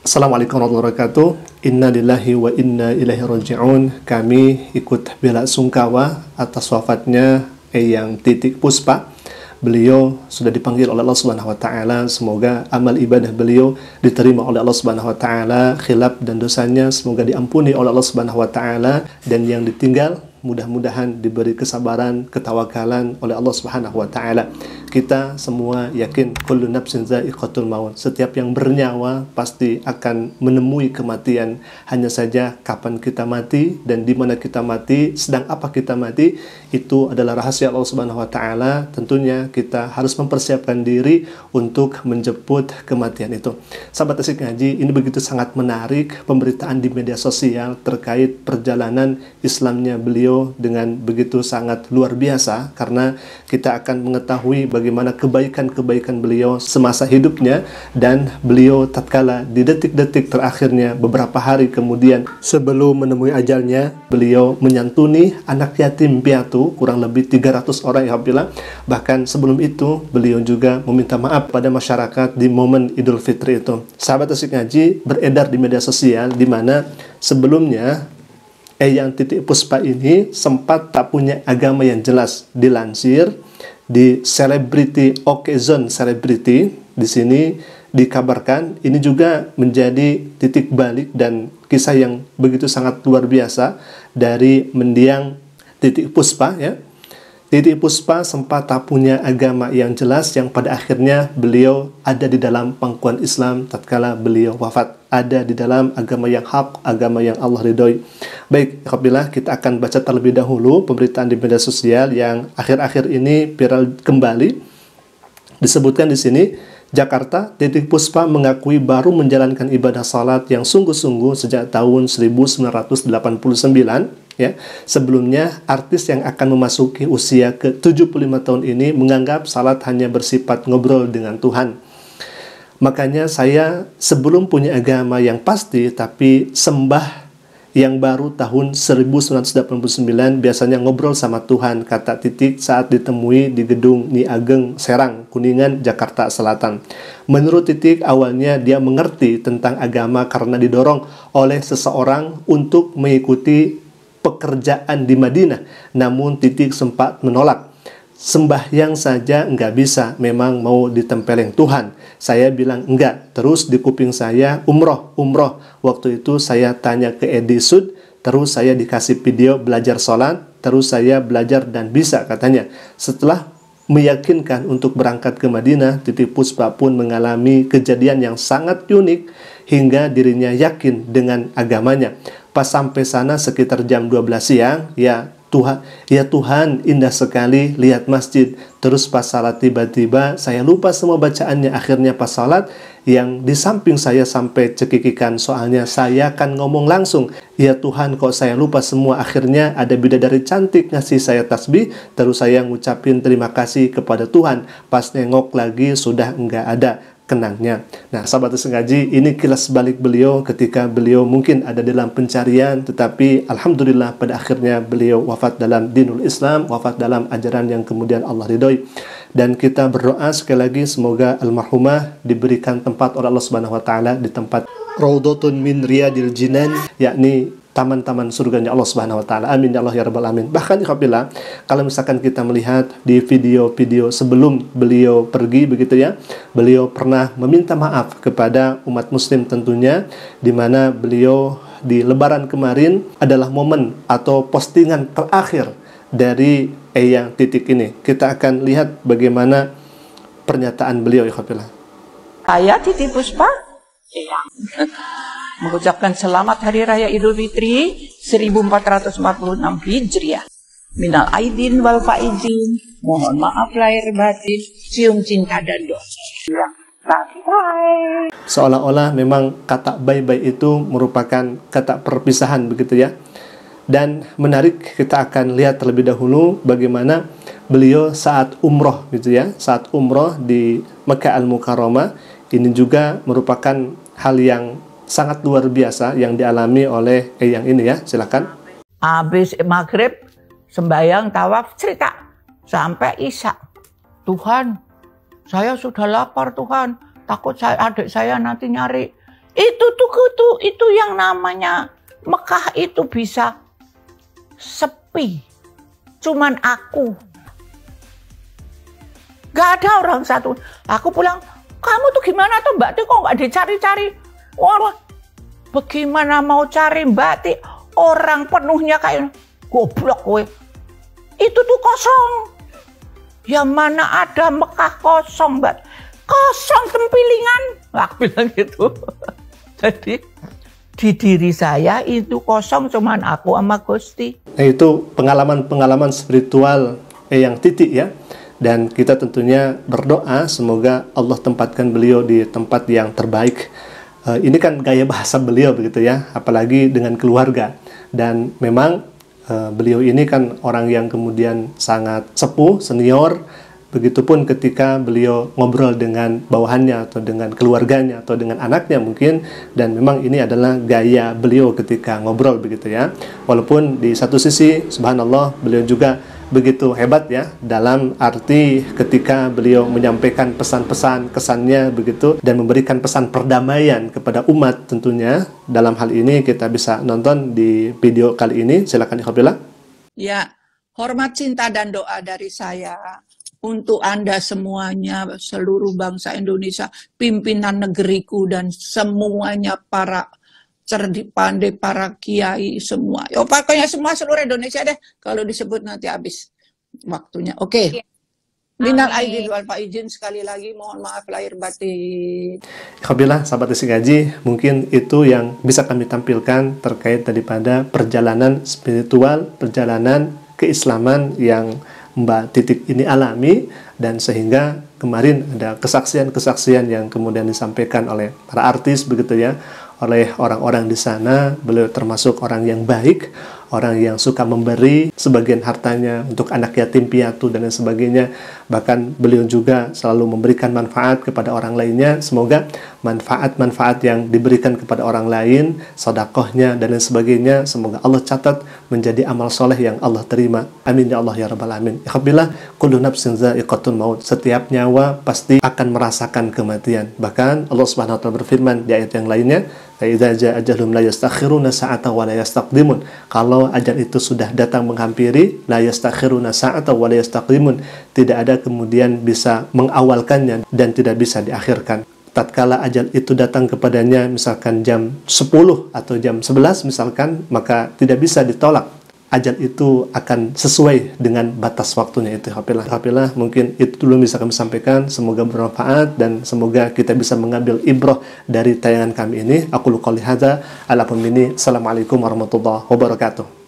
Assalamualaikum warahmatullahi wabarakatuh. Inna lillahi wa inna ilaihi raji'un. Kami ikut bela sungkawa atas wafatnya Eyang Titik Puspa. Beliau sudah dipanggil oleh Allah Subhanahu wa taala. Semoga amal ibadah beliau diterima oleh Allah Subhanahu wa taala, khilaf dan dosanya semoga diampuni oleh Allah Subhanahu wa taala, dan yang ditinggal mudah-mudahan diberi kesabaran, ketawakalan oleh Allah Subhanahu wa taala. Kita semua yakin kullu nafsin za'iqatul maut. Setiap yang bernyawa pasti akan menemui kematian. Hanya saja kapan kita mati dan di mana kita mati, sedang apa kita mati, itu adalah rahasia Allah Subhanahu wa taala. Tentunya kita harus mempersiapkan diri untuk menjemput kematian itu. Sahabat Asik Ngaji, ini begitu sangat menarik pemberitaan di media sosial terkait perjalanan Islamnya beliau dengan begitu sangat luar biasa, karena kita akan mengetahui bagaimana kebaikan-kebaikan beliau semasa hidupnya, dan beliau tatkala di detik-detik terakhirnya beberapa hari kemudian sebelum menemui ajalnya, beliau menyantuni anak yatim piatu kurang lebih 300 orang ya Alhamdulillah. Bahkan sebelum itu beliau juga meminta maaf pada masyarakat di momen Idul Fitri itu. Sahabat Asik Ngaji, beredar di media sosial di mana sebelumnya Eyang Titik Puspa ini sempat tak punya agama yang jelas. Dilansir di Celebrity Occasion Celebrity, di sini dikabarkan ini juga menjadi titik balik dan kisah yang begitu sangat luar biasa dari mendiang Titik Puspa ya. Titik Puspa sempat tak punya agama yang jelas, yang pada akhirnya beliau ada di dalam pangkuan Islam tatkala beliau wafat, ada di dalam agama yang hak, agama yang Allah ridhoi. Baik, alhamdulillah kita akan baca terlebih dahulu pemberitaan di media sosial yang akhir-akhir ini viral kembali. Disebutkan di sini, Jakarta, Titik Puspa mengakui baru menjalankan ibadah salat yang sungguh-sungguh sejak tahun 1989. Ya, sebelumnya artis yang akan memasuki usia ke-75 tahun ini menganggap salat hanya bersifat ngobrol dengan Tuhan. Makanya saya sebelum punya agama yang pasti tapi sembah yang baru tahun 1989 biasanya ngobrol sama Tuhan, kata Titik saat ditemui di gedung Ni Ageng Serang, Kuningan, Jakarta Selatan. Menurut Titik, awalnya dia mengerti tentang agama karena didorong oleh seseorang untuk mengikuti pekerjaan di Madinah. Namun Titik sempat menolak. Sembahyang saja nggak bisa, memang mau ditempeleng Tuhan. Saya bilang enggak, terus di kuping saya umroh. Waktu itu saya tanya ke Edi Sud, terus saya dikasih video belajar sholat, terus saya belajar dan bisa katanya. Setelah meyakinkan untuk berangkat ke Madinah, Titik Puspa pun mengalami kejadian yang sangat unik hingga dirinya yakin dengan agamanya. Pas sampai sana sekitar jam 12 siang, ya Tuhan, indah sekali lihat masjid. Terus pas salat tiba-tiba saya lupa semua bacaannya. Akhirnya pas salat, yang di samping saya sampai cekikikan, soalnya saya kan ngomong langsung, ya Tuhan kok saya lupa semua. Akhirnya ada bidadari cantik ngasih saya tasbih, terus saya ngucapin terima kasih kepada Tuhan. Pas nengok lagi sudah enggak ada kenangnya. Nah, sahabat Ngaji, ini kilas balik beliau ketika beliau mungkin ada dalam pencarian, tetapi alhamdulillah pada akhirnya beliau wafat dalam dinul Islam, wafat dalam ajaran yang kemudian Allah ridhoi. Dan kita berdoa sekali lagi semoga almarhumah diberikan tempat oleh Allah Subhanahu wa taala di tempat Raudhatun min Riyadil Jinan, yakni taman-taman surganya Allah Subhanahu wa taala. Amin ya Allah ya rabbal alamin. Bahkan alhamdulillah, kalau misalkan kita melihat di video-video sebelum beliau pergi begitu ya, beliau pernah meminta maaf kepada umat muslim tentunya, di mana beliau di lebaran kemarin adalah momen atau postingan terakhir dari Eyang Titik ini. Kita akan lihat bagaimana pernyataan beliau alhamdulillah. Saya Titik Puspa mengucapkan selamat Hari Raya Idul Fitri 1446 Hijriah. Minal aidin wal faizin. Mohon maaf lahir batin. Cium cinta dan doa. Bye. Seolah-olah memang kata bye-bye itu merupakan kata perpisahan begitu ya. Dan menarik, kita akan lihat terlebih dahulu bagaimana beliau saat umroh gitu ya. Saat umroh di Mekah Al-Mukarramah, ini juga merupakan hal yang sangat luar biasa yang dialami oleh Eyang ini ya. Silakan. Habis maghrib sembahyang tawaf cerita sampai isya. Tuhan, saya sudah lapar Tuhan. Takut adik saya nanti nyari Itu yang namanya Mekah itu bisa sepi. Cuman aku. Gak ada orang satu. Aku pulang, kamu tuh gimana tuh Mbak Ti kok gak dicari-cari? Wah, bagaimana mau cari Mbak Ti? Orang penuhnya kayak goblok kowe. Itu tuh kosong. Yang mana ada Mekah kosong Mbak. Kosong tempilingan. Aku bilang gitu. Jadi di diri saya itu kosong cuman aku sama Gusti. Nah, itu pengalaman-pengalaman spiritual yang titik ya. Dan kita tentunya berdoa semoga Allah tempatkan beliau di tempat yang terbaik. Ini kan gaya bahasa beliau begitu ya, apalagi dengan keluarga. Dan memang beliau ini kan orang yang kemudian sangat sepuh, senior. Begitupun ketika beliau ngobrol dengan bawahannya atau dengan keluarganya atau dengan anaknya mungkin. Dan memang ini adalah gaya beliau ketika ngobrol begitu ya. Walaupun di satu sisi subhanallah beliau juga begitu hebat ya dalam arti ketika beliau menyampaikan pesan-pesan kesannya begitu dan memberikan pesan perdamaian kepada umat tentunya. Dalam hal ini kita bisa nonton di video kali ini. Silakan Ikhwabillah. Ya, hormat cinta dan doa dari saya untuk Anda semuanya, seluruh bangsa Indonesia, pimpinan negeriku dan semuanya para cerdik pandai, para kiai semua. Ya, pokoknya semua seluruh Indonesia deh. Kalau disebut nanti habis waktunya. Oke. Minal aidin wal faizin, sekali lagi mohon maaf lahir batin. Alhamdulillah sahabat Isi Ngaji, mungkin itu yang bisa kami tampilkan terkait daripada perjalanan spiritual, perjalanan keislaman yang Mbak Titik ini alami, dan sehingga kemarin ada kesaksian-kesaksian yang kemudian disampaikan oleh para artis begitu ya, oleh orang-orang di sana. Beliau termasuk orang yang baik, orang yang suka memberi sebagian hartanya untuk anak yatim piatu dan lain sebagainya. Bahkan beliau juga selalu memberikan manfaat kepada orang lainnya. Semoga manfaat-manfaat yang diberikan kepada orang lain, sedekahnya dan lain sebagainya, semoga Allah catat menjadi amal soleh yang Allah terima. Amin ya Allah ya rabbal alamin. Alhamdulillah, kullu nafsin dha'iqatul maut. Setiap nyawa pasti akan merasakan kematian. Bahkan Allah Subhanahu wa taala berfirman di ayat yang lainnya, "Idza jaa ajaluhum la yastakhiruna sa'atan wa la yastaqdimun." Kalau ajal itu sudah datang menghampiri, la yastakhiruna sa'atan wa la yastaqdimun. Tidak ada kemudian bisa mengawalkannya dan tidak bisa diakhirkan. Tatkala ajal itu datang kepadanya misalkan jam 10 atau jam 11 misalkan, maka tidak bisa ditolak. Ajal itu akan sesuai dengan batas waktunya itu. Alhamdulillah, mungkin itu dulu bisa kami sampaikan. Semoga bermanfaat dan semoga kita bisa mengambil ibrah dari tayangan kami ini. Aku qouli hadza ala pemini. Assalamualaikum warahmatullahi wabarakatuh.